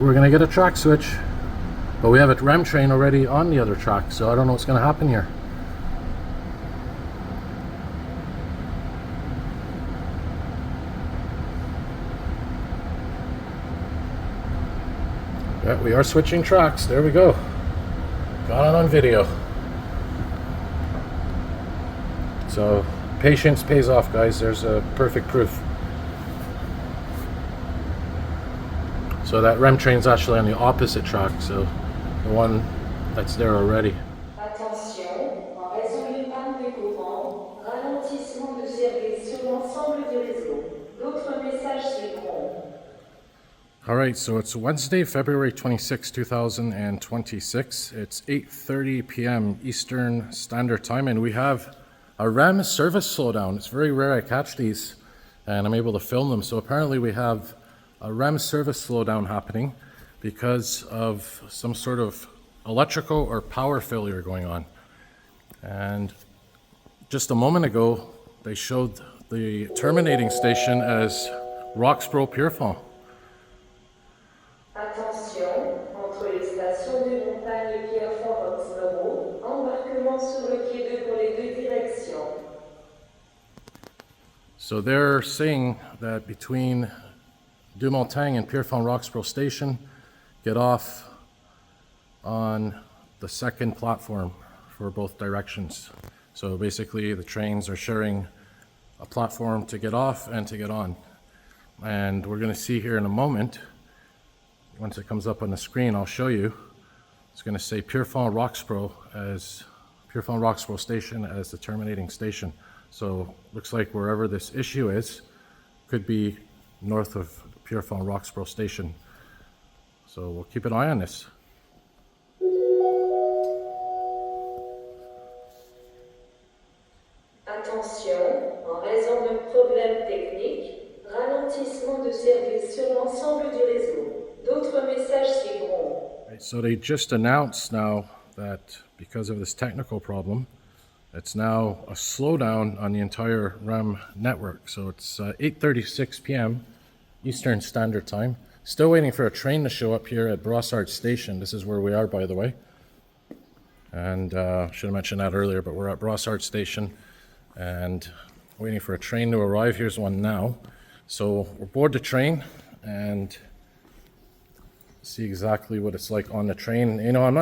We're gonna get a track switch, but we have a REM train already on the other track, so I don't know what's gonna happen here. Yeah, we are switching tracks. There we go. Got it on video. So patience pays off, guys. There's a perfect proof. So that REM train's actually on the opposite track, so the one that's there already. Attention, en raison d'une panne de courant, ralentissement de service sur l'ensemble du réseau. D'autres messages suivront. Alright, so it's Wednesday, February 26, 2026. It's 8:30 p.m. Eastern Standard Time, and we have a REM service slowdown. It's very rare I catch these, and I'm able to film them. So apparently we have a REM service slowdown happening because of some sort of electrical or power failure going on. And just a moment ago, they showed the terminating station as Roxboro Pierrefonds. Attention, entre les stations de montagne Pierrefonds-Roxboro, embarquement sur le quai 2 pour les deux directions. So they're saying that between Dumontagne and Pierrefonds-Roxboro Station, get off on the second platform for both directions. So basically the trains are sharing a platform to get off and to get on. And we're going to see here in a moment, once it comes up on the screen, I'll show you. It's going to say Pierrefonds-Roxboro Station as the terminating station. So looks like wherever this issue is could be north of Pierrefonds-Roxboro Station. So we'll keep an eye on this. Attention, en raison d'un problème technique, ralentissement de service sur l'ensemble du réseau. D'autres messages suivront. Right, so they just announced now that because of this technical problem, it's now a slowdown on the entire REM network. So it's 8:36 p.m. Eastern Standard Time. Still waiting for a train to show up here at Brossard Station. This is where we are, by the way. And should have mentioned that earlier, but we're at Brossard Station and waiting for a train to arrive. Here's one now. So we're aboard the train and see exactly what it's like on the train. You know, I'm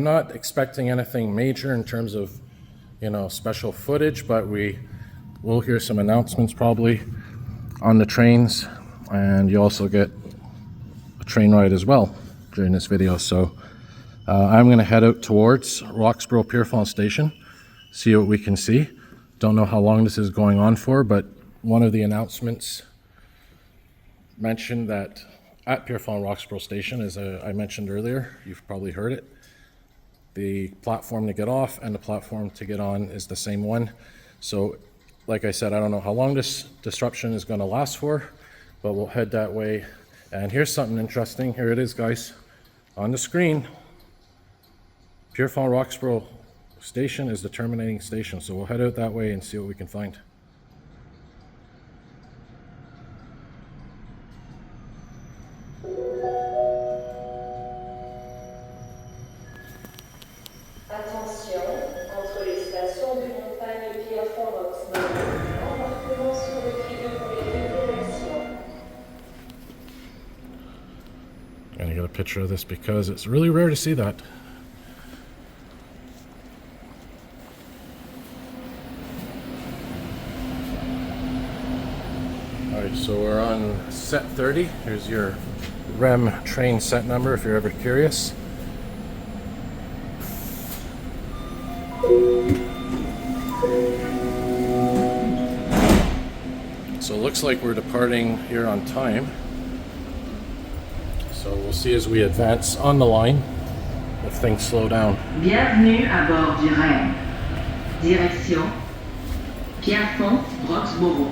not expecting anything major in terms of, you know, special footage, but we will hear some announcements probably on the trains, and you also get a train ride as well during this video. So I'm going to head out towards Roxboro Pierrefonds Station, see what we can see. Don't know how long this is going on for, but one of the announcements mentioned that at Pierrefonds-Roxboro Station, as I mentioned earlier, you've probably heard it, the platform to get off and the platform to get on is the same one. So like I said, I don't know how long this disruption is going to last for, but we'll head that way. And here's something interesting. Here it is, guys, on the screen. Pierrefonds-Roxboro Station is the terminating station. So we'll head out that way and see what we can find. Attention, entre les stations de montagne Pierrefonds-Roxboro, embarquement sur le quai 2 pour les deux directions. I'm gonna get a picture of this because it's really rare to see that. Alright, so we're on set 30. Here's your REM train set number if you're ever curious. So it looks like we're departing here on time. So we'll see as we advance on the line if things slow down. Bienvenue à bord du REM. Direction Pierrefonds-Roxboro.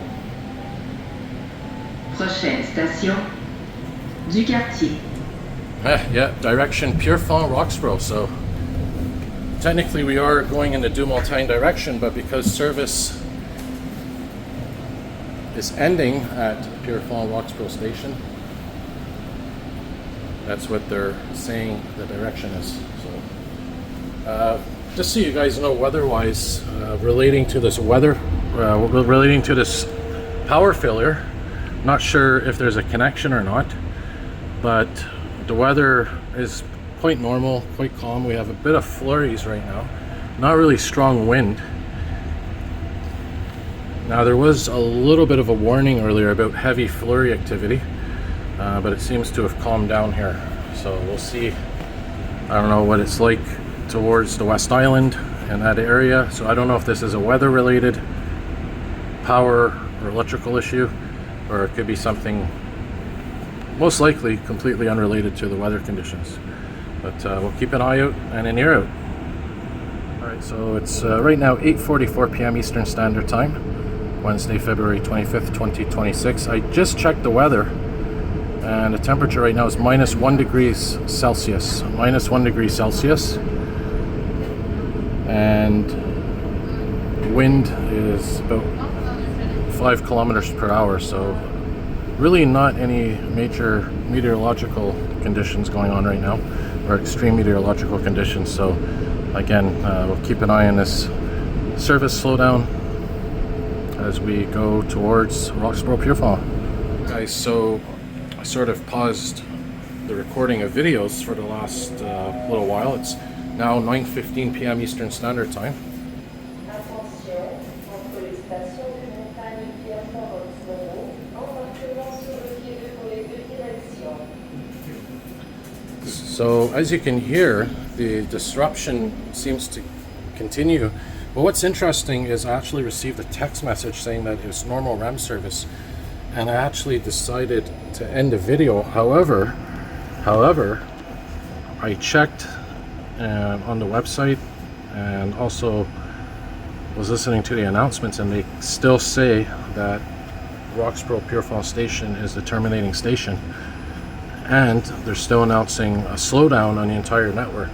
Prochaine station du quartier. Yeah, direction Pierrefonds-Roxboro. So technically we are going in the Dumontagne direction, but because service is ending at Pierrefonds-Roxboro Station, That's what they're saying the direction is. So, just so you guys know, weather-wise, relating to this power failure, not sure if there's a connection or not, but the weather is quite normal, quite calm. We have a bit of flurries right now, not really strong wind. Now there was a little bit of a warning earlier about heavy flurry activity, but it seems to have calmed down here. So we'll see. I don't know what it's like towards the West Island and that area. So I don't know if this is a weather related power or electrical issue, or it could be something most likely completely unrelated to the weather conditions. But we'll keep an eye out and an ear out. Alright, so it's right now 8:44 p.m. Eastern Standard Time. Wednesday, February 25th, 2026. I just checked the weather, and the temperature right now is minus 1 degrees Celsius. Minus 1 degree Celsius. And wind is about 5 kilometers per hour, so really not any major meteorological conditions going on right now, or extreme meteorological conditions. So again, we'll keep an eye on this service slowdown as we go towards Roxboro Pierrefonds. Guys, so I sort of paused the recording of videos for the last little while. It's now 9:15 p.m. Eastern Standard Time. Attention, entre les stations de montagne Pierrefonds-Roxboro, embarquement sur le quai de pour les deux directions. So as you can hear, the disruption seems to continue. But what's interesting is I actually received a text message saying that it was normal REM service, and I actually decided to end the video. However, I checked on the website and also was listening to the announcements, and they still say that Roxboro Pierrefonds Station is the terminating station, and they're still announcing a slowdown on the entire network.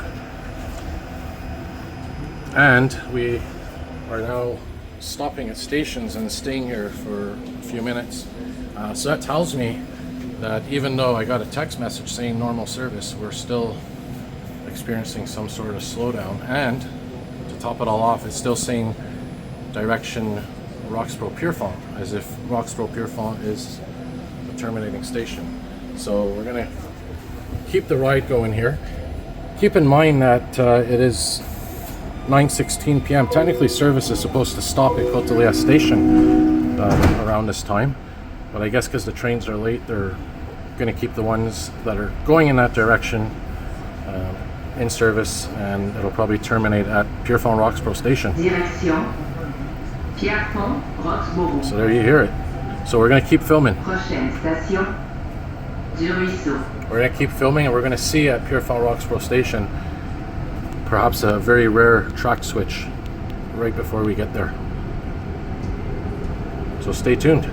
And we are now stopping at stations and staying here for a few minutes. So that tells me that even though I got a text message saying normal service, we're still experiencing some sort of slowdown. And to top it all off, it's still saying direction Roxboro Pierrefonds, as if Roxboro Pierrefonds is the terminating station. So we're gonna keep the ride going here. Keep in mind that it is 9:16 p.m. Technically, service is supposed to stop at Côte Station around this time, but I guess because the trains are late, they're going to keep the ones that are going in that direction in service, and it'll probably terminate at Pierrefonds-Roxboro Station. Direction Pierrefonds-Roxboro. So there you hear it. So we're going to keep filming. Prochaine station du Ruisseau. We're going to keep filming, and we're going to see at Pierrefonds-Roxboro Station perhaps a very rare track switch right before we get there. So stay tuned.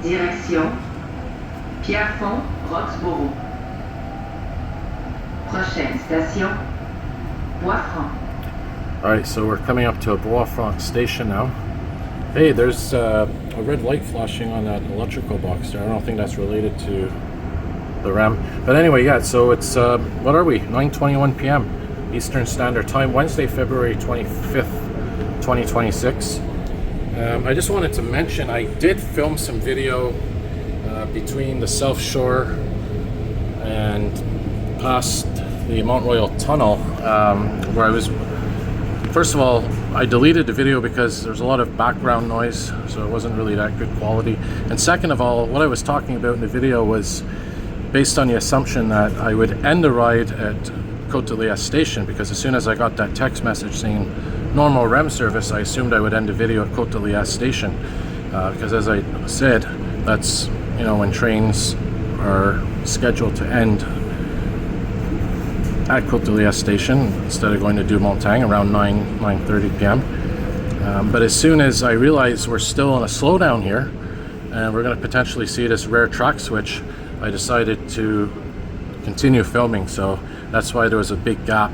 Direction Pierrefonds-Roxboro. Prochaine station Pierrefonds. Alright, so we're coming up to a Brossard Station now. Hey, there's a red light flashing on that electrical box there. I don't think that's related to the REM. But anyway, yeah, so it's, what are we? 9:21 p.m. Eastern Standard Time, Wednesday, February 25th, 2026. I just wanted to mention I did film some video between the South Shore and past the Mount Royal Tunnel, where I was, first of all, I deleted the video because there's a lot of background noise, so it wasn't really that good quality. And second of all, what I was talking about in the video was based on the assumption that I would end the ride at Côte Station, because as soon as I got that text message saying normal REM service, I assumed I would end the video at Côte Station, because as I said, that's, you know, when trains are scheduled to end at Côte Station instead of going to Du Montagne around 9:30 p.m. But as soon as I realized we're still in a slowdown here and we're going to potentially see this rare track switch, I decided to continue filming. So that's why there was a big gap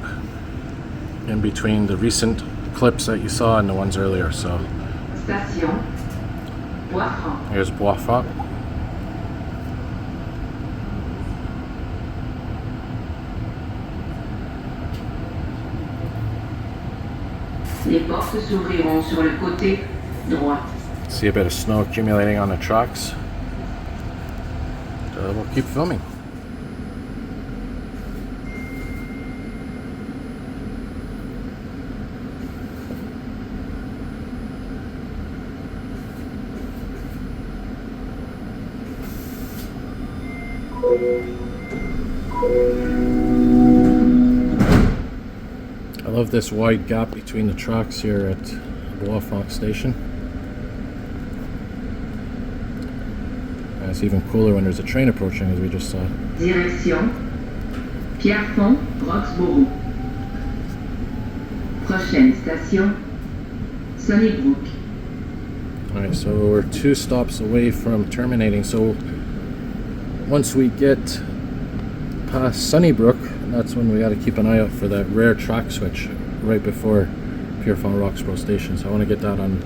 in between the recent clips that you saw and the ones earlier. So Station Pierrefonds. here's Pierrefonds. Les portes s'ouvriront sur le côté droit. See a bit of snow accumulating on the tracks. We'll keep filming. I love this wide gap between the tracks here at Pierrefonds Station. And it's even cooler when there's a train approaching, as we just saw. Direction Pierrefonds-Roxboro. Prochaine station Sunnybrook. Alright, so we're 2 stops away from terminating. So once we get past Sunnybrook, that's when we got to keep an eye out for that rare track switch right before Pierrefonds-Roxboro Station. So I want to get that on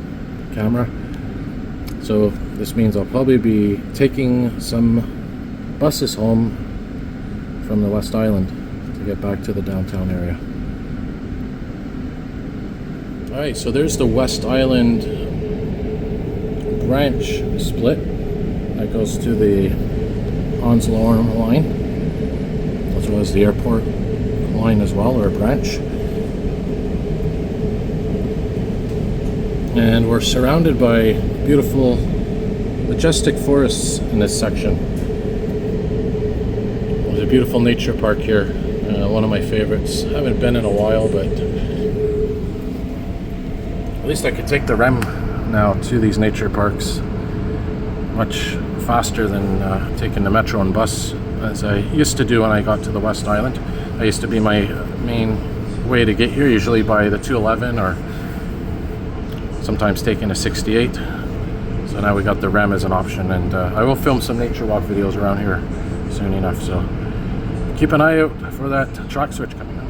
camera. So this means I'll probably be taking some buses home from the West Island to get back to the downtown area. Alright, so there's the West Island branch split that goes to the Onslow line, as well as the airport line as well, or a branch. And we're surrounded by beautiful, majestic forests in this section. There's a beautiful nature park here, one of my favorites. Haven't been in a while, but at least I could take the REM now to these nature parks much faster than taking the metro and bus, as I used to do when I got to the West Island. That used to be my main way to get here, usually by the 211 or sometimes taking a 68. So now we got the REM as an option, and I will film some nature walk videos around here soon enough, so keep an eye out for that track switch coming up.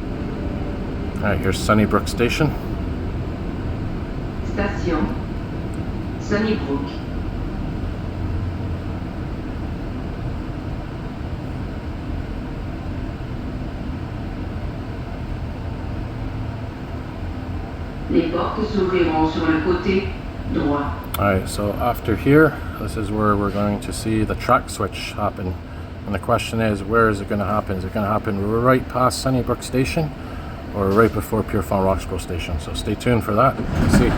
Alright, here's Sunnybrook Station. Station Sunnybrook. Les portes s'ouvriront sur le côté droit. Alright, so after here, this is where we're going to see the track switch happen. And the question is, where is it going to happen? Is it going to happen right past Sunnybrook Station or right before Pierrefonds-Roxboro Station? So stay tuned for that. Let's see.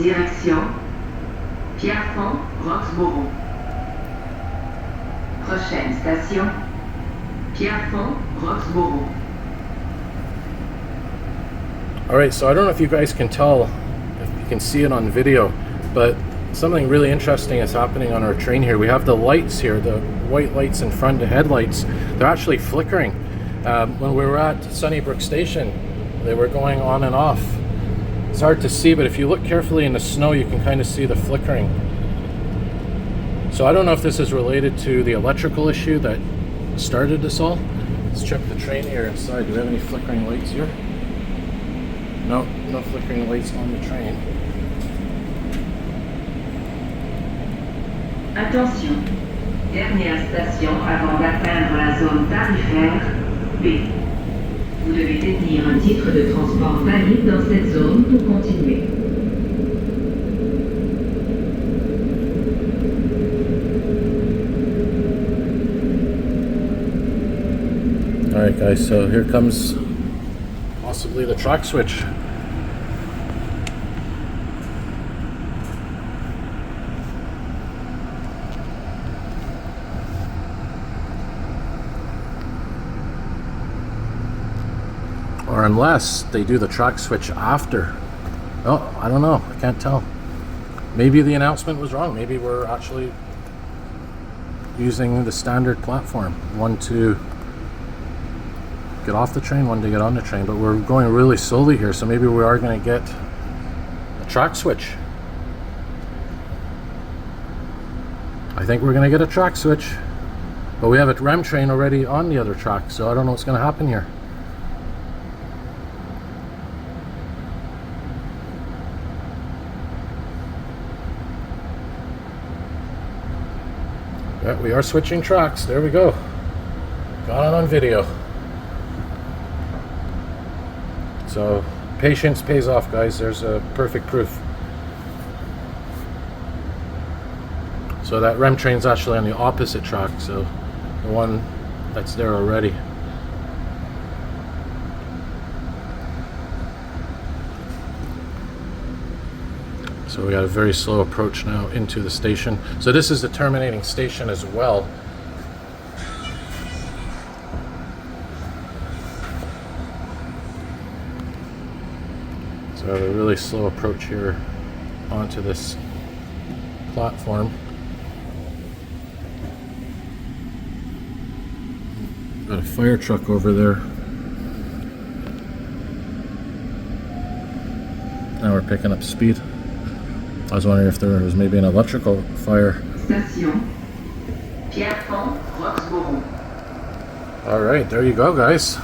Direction Pierrefonds-Roxboro. Prochaine station Pierrefonds-Roxboro. Alright, so I don't know if you guys can tell, if you can see it on video, but something really interesting is happening on our train here. We have the lights here, the white lights in front, the headlights. They're actually flickering. When we were at Sunnybrook Station, they were going on and off. It's hard to see, but if you look carefully in the snow, you can kind of see the flickering. So I don't know if this is related to the electrical issue that started this all. Let's check the train here inside. Do we have any flickering lights here? No, no flickering lights on the train. Attention, dernière station avant d'atteindre la zone tarifaire B. Vous devez détenir un titre de transport valide dans cette zone pour continuer. Alright guys, so here comes possibly the track switch. Or unless they do the track switch after. Oh, I don't know. I can't tell. Maybe the announcement was wrong. Maybe we're actually using the standard platform. One to get off the train, one to get on the train. But we're going really slowly here, so maybe we are going to get a track switch. I think we're going to get a track switch. But we have a REM train already on the other track, so I don't know what's going to happen here. Yeah, we are switching tracks. There we go. Got it on video. So patience pays off, guys. There's a perfect proof. So that REM train's actually on the opposite track, so the one that's there already. So we got a very slow approach now into the station. So this is the terminating station as well. So a really slow approach here onto this platform. Got a fire truck over there. Now we're picking up speed. I was wondering if there was maybe an electrical fire. Station. Pierrefonds-Roxboro. All right, there you go, guys.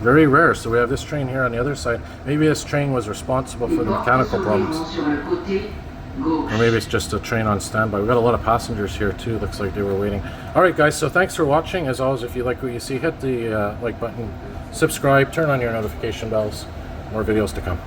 Very rare. So we have this train here on the other side. Maybe this train was responsible for the mechanical problems. Or maybe it's just a train on standby. We've got a lot of passengers here too. Looks like they were waiting. All right, guys, so thanks for watching. As always, if you like what you see, hit the like button, subscribe, turn on your notification bells. More videos to come.